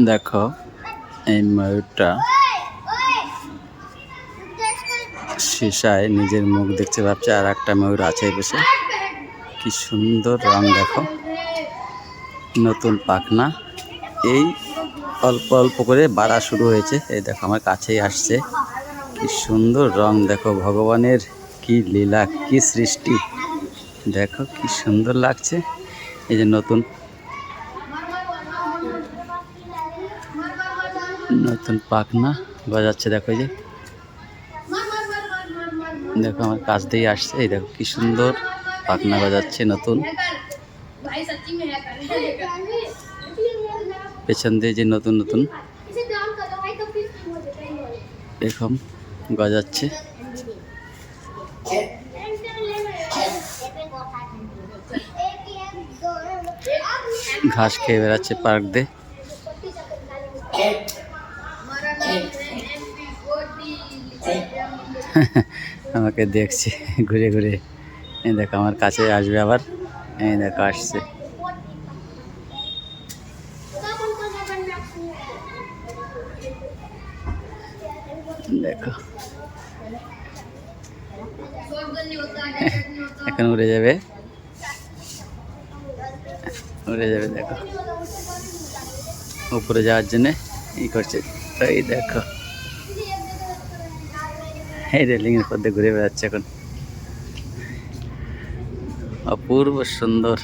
দেখো এই ময়ূরটা সীসায় নিজের মুখ দেখতে ভাবছে, আর একটা ময়ূর আছে বসে। কি সুন্দর রং দেখো, নতুন পাখনা এই অল্প অল্প করে বাড়া শুরু হয়েছে। এই দেখো আমার কাছেই আসছে। কি সুন্দর রং দেখো, ভগবানের কি লীলা, কি সৃষ্টি দেখো, কি সুন্দর লাগছে। এই যে নতুন নতুন পাখনা গজাচ্ছে, দেখো এই যে দেখো আমার কাছ দিয়ে আসছে। এই দেখো কি সুন্দর পাখনা গজাচ্ছে নতুন, পেছন দিয়ে যে নতুন নতুন এরকম গজাচ্ছে। ঘাস খেয়ে বেড়াচ্ছে পার্ক দিয়ে। আমাকে দেখছে ঘুরে ঘুরে। এই দেখো আমার কাছে আসবে আবার। এই দেখো আসছে। দেখো এখন উড়ে যাবে, উড়ে যাবে। দেখো উপরে যাওয়ার জন্য ই করছে। এই দেখো এই রেলিংয়ের মধ্যে ঘুরে বেড়াচ্ছে এখন, অপূর্ব সুন্দর।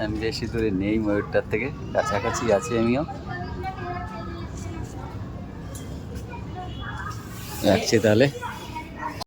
আমি বেশি দূরে নেই ময়ূরটার থেকে, কাছাকাছি আছি আমিও। রাখছি তাহলে।